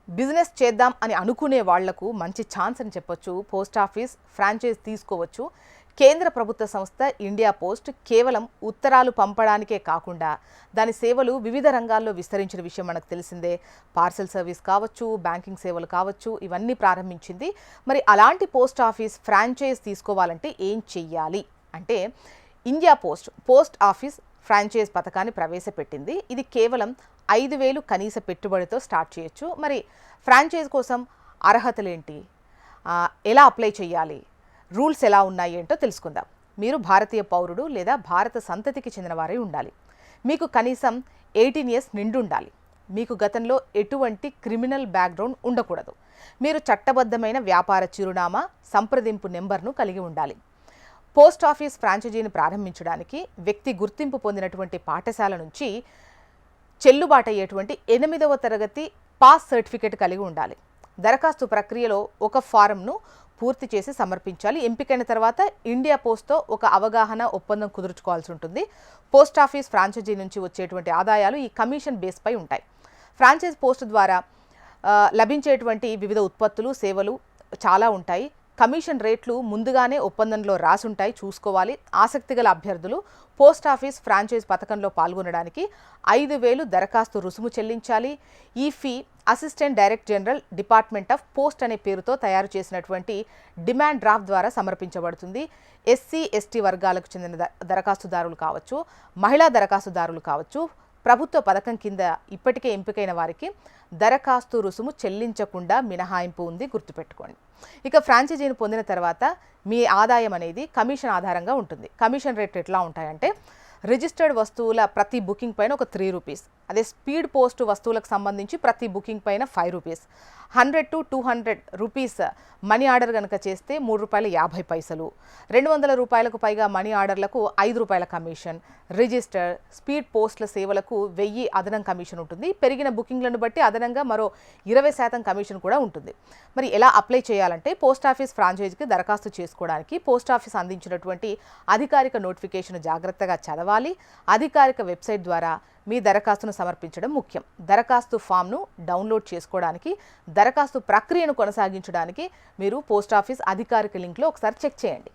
Business చేద్దాం అని అనుకునే వాళ్లకు మంచి ఛాన్స్ అని చెప్పొచ్చు. పోస్ట్ ఆఫీస్ ఫ్రాంచైజ్ తీసుకోవచ్చు. కేంద్ర ప్రభుత్వ సంస్థ ఇండియా పోస్ట్ కేవలం ఉత్తరాలు పంపడానికే కాకుండా దాని సేవలు వివిధ రంగాల్లో విస్తరించిన విషయం మనకు తెలిసిందే. పార్సెల్ సర్వీస్ కావచ్చు, బ్యాంకింగ్ సేవలు కావచ్చు, ఇవన్నీ ప్రారంభించింది. మరి అలాంటి పోస్ట్ ఆఫీస్ ఫ్రాంచైజ్ తీసుకోవాలంటే ఏం చెయ్యాలి అంటే, ఇండియా పోస్ట్ ఆఫీస్ ఫ్రాంచైజ్ పథకాన్ని ప్రవేశపెట్టింది. ఇది కేవలం 5,000 కనీస పెట్టుబడితో స్టార్ట్ చేయొచ్చు. మరి ఫ్రాంచైజ్ కోసం అర్హతలేంటి, ఎలా అప్లై చేయాలి, రూల్స్ ఎలా ఉన్నాయి ఏంటో తెలుసుకుందాం. మీరు భారతీయ పౌరుడు లేదా భారత సంతతికి చెందినవారే ఉండాలి. మీకు కనీసం 18 ఇయర్స్ నిండి ఉండాలి. మీకు గతంలో ఎటువంటి క్రిమినల్ బ్యాక్గ్రౌండ్ ఉండకూడదు. మీరు చట్టబద్ధమైన వ్యాపార చిరునామా, సంప్రదింపు నెంబర్ను కలిగి ఉండాలి. పోస్ట్ ఆఫీస్ ఫ్రాంచైజీని ప్రారంభించడానికి వ్యక్తి గుర్తింపు పొందినటువంటి పాఠశాల నుంచి చెల్లుబాటు అయ్యేటువంటి 8వ తరగతి పాస్ సర్టిఫికేట్ కలిగి ఉండాలి. దరఖాస్తు ప్రక్రియలో ఒక ఫారంను పూర్తి చేసి సమర్పించాలి. ఎంపికైన తర్వాత ఇండియా పోస్ట్తో ఒక అవగాహన ఒప్పందం కుదుర్చుకోవాల్సి ఉంటుంది. పోస్ట్ ఆఫీస్ ఫ్రాంచైజీ నుంచి వచ్చేటువంటి ఆదాయాలు ఈ కమిషన్ బేస్పై ఉంటాయి. ఫ్రాంచైజ్ పోస్ట్ ద్వారా లభించేటువంటి వివిధ ఉత్పత్తులు, సేవలు చాలా ఉంటాయి. కమిషన్ రేట్లు ముందుగానే ఒప్పందంలో రాసుంటాయి, చూసుకోవాలి. ఆసక్తిగల అభ్యర్థులు పోస్ట్ ఆఫీస్ ఫ్రాంచైజ్ పథకంలో పాల్గొనడానికి 5,000 దరఖాస్తు రుసుము చెల్లించాలి. ఈ fee assistant director general department of post అనే పేరుతో తయారు చేసినటువంటి డిమాండ్ డ్రాఫ్ట్ ద్వారా సమర్పించబడుతుంది. ఎస్సీ, ఎస్టీ వర్గాలకు చెందిన దరఖాస్తుదారులు కావచ్చు, మహిళా దరఖాస్తుదారులు కావచ్చు, ప్రభుత్వ పథకం కింద ఇప్పటికే ఎంపికైన వారికి దరఖాస్తు రుసుము చెల్లించకుండా మినహాయింపు ఉంది, గుర్తుపెట్టుకోండి. ఇక ఫ్రాంచైజీని పొందిన తర్వాత మీ ఆదాయం అనేది కమిషన్ ఆధారంగా ఉంటుంది. కమిషన్ రేట్లు ఎట్లా ఉంటాయంటే, రిజిస్టర్డ్ వస్తువుల ప్రతి బుకింగ్ పైన ఒక ₹3, అదే స్పీడ్ పోస్ట్ వస్తువులకు సంబంధించి ప్రతి బుకింగ్ పైన ₹5, 100 to 200 రూపీస్ మనీ ఆర్డర్ కనుక చేస్తే ₹3.50, ₹200 పైగా మనీ ఆర్డర్లకు ₹5 కమిషన్, రిజిస్టర్ స్పీడ్ పోస్టుల సేవలకు 1000 అదనం కమిషన్ ఉంటుంది. పెరిగిన బుకింగ్లను బట్టి అదనంగా మరో 20% కమిషన్ కూడా ఉంటుంది. మరి ఎలా అప్లై చేయాలంటే, పోస్ట్ ఆఫీస్ ఫ్రాంచైజీకి దరఖాస్తు చేసుకోవడానికి పోస్ట్ ఆఫీస్ అందించినటువంటి అధికారిక నోటిఫికేషన్ జాగ్రత్తగా చదవాలి. అధికారిక వెబ్సైట్ ద్వారా మీ దరఖాస్తును సమర్పించడం ముఖ్యం. దరఖాస్తు ఫామ్ను డౌన్లోడ్ చేసుకోవడానికి, దరఖాస్తు ప్రక్రియను కొనసాగించడానికి మీరు పోస్ట్ ఆఫీస్ అధికారిక లింక్లో ఒకసారి చెక్ చేయండి.